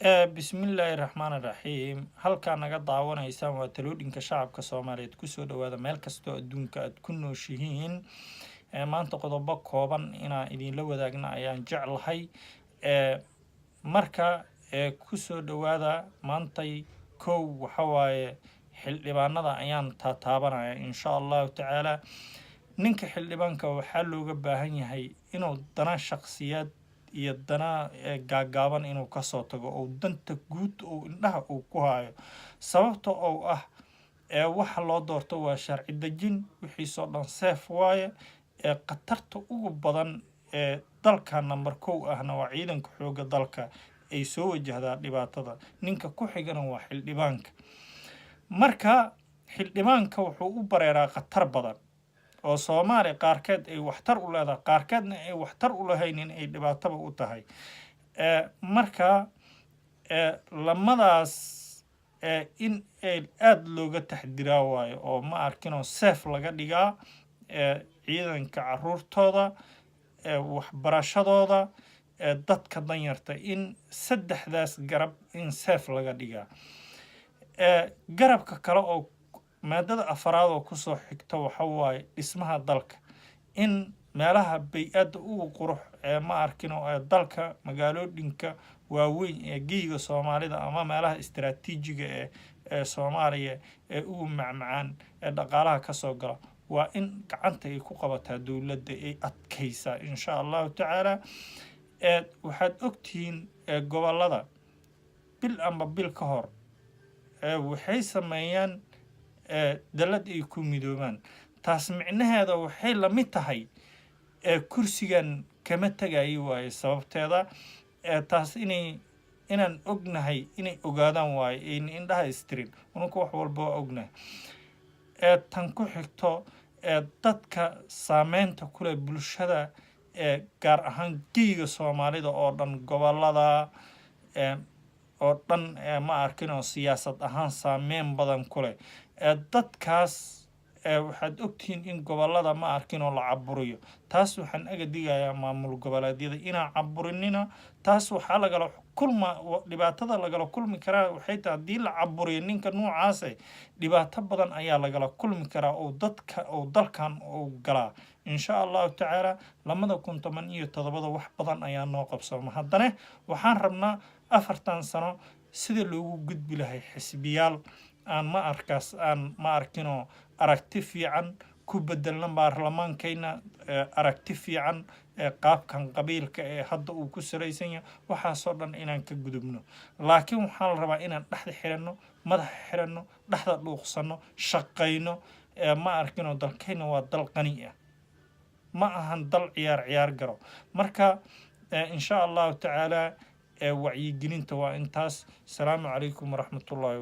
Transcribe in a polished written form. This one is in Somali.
bismillaahi raxmaani raxiim halkaa naga daawanaysaan waa talooyinka shacabka Soomaaliyeed ku soo dhawaada meel kastoo adduunka aad ku nooshihiin maanta qodobo kooban inaan idinla wadaagna ayaan jeclahay marka ku soo dhawaada maantay kow waxa waaye xildhibaanada ayaan taabanaya insha Allah tacaala ninka xildhibaanka waxaa looga baahan yahay inuu dana shakhsiyaad iyo dana gaagaaban inuu ka soo tago oo danta guud oo indhaha uu ku hayo sababta oo ah waxa loo doorto waa sharci dejin wixii soo dhan safe waaye qatarta ugu badan dalka number 1 ahna waa ciidanka xooga dalka ay soo wajahdaa dhibaatada ninka ku xigana waa xildhibaanka marka xildhibaanka wuxuu u bareeraa qatar badan oo Soomaali qaarkeed ay waxtar u leedahay qaarkeedna ay waxtar u lahaynin ay dhibaataba u tahay marka lamadaas in aad looga taxdiraa waayo oo ma arkino safe laga dhigaa ciidanka caruurtooda waxbarashadooda dadka danyarta in saddexdaas garab in safe laga dhigaa garabka kale oo maadada afraad oo ku soo xigta waxa waaye dhismaha dalka in meelaha bay'ada ugu qurux ma arkino dalka magaalooyinka waaweyn ee geeyiga Soomaalida ama meelaha istiraatiijiga ee Soomaaliya ugu macmacaan dhaqaalaha ka soo gala waa in gacanta ay ku qabataa dawladda ay adkaysa insha Allah tacaala waxaad ogtiin gobolada bil ama bil ka hor waxay sameeyaan dalad ay ku midoobaan taas micnaheedu waxay la mid tahay kursigan kama tagay waaye sababteeda taas inaan ognahay inay ogaadaan waaye in indhaha istirin unku wax walba ognahay tan ku xigto dadka saameynta ku leh bulshada gaar ahaan geeyiga Soomaalida oo dhan gobolada oo dhan ma arkino siyaasad ahaan saameyn badan ku leh dadkaas waxaad ogtiin in gobolada ma arkino la caburiyo taas waxaan aga digayaa maamul goboleedyada inaan caburinina taas waxa laga kulma dhibaatada laga kulmi karaa waxay tahay hadii la caburiyo ninka noocaas dhibaato badan ayaa laga kulmi karaa oo dadka oo dalkan oo galaa insha Allah tacaala 2017 wax badan ayaa noo qabsooma haddana waxaan rabnaa 4 sano sida loogu gudbi lahay xisbiyaal aan ma arkino aragti fiican ku bedelna baarlamaankayna aragti fiican qaabkan qabiilka hadda uu ku sareysan yahay waxa soo dhan inaan ka gudubno laakiin waxaan rabaa inaan dhaxda xirano madax xirano dhaxda dhuuqsano shaqayno ma arkino dalkayna waa dal qani ah ma ahan dal ciyaar garo marka insha Allah tacaala wacyi gelinta waa intaas salaamu calaykum waraxmatullaahi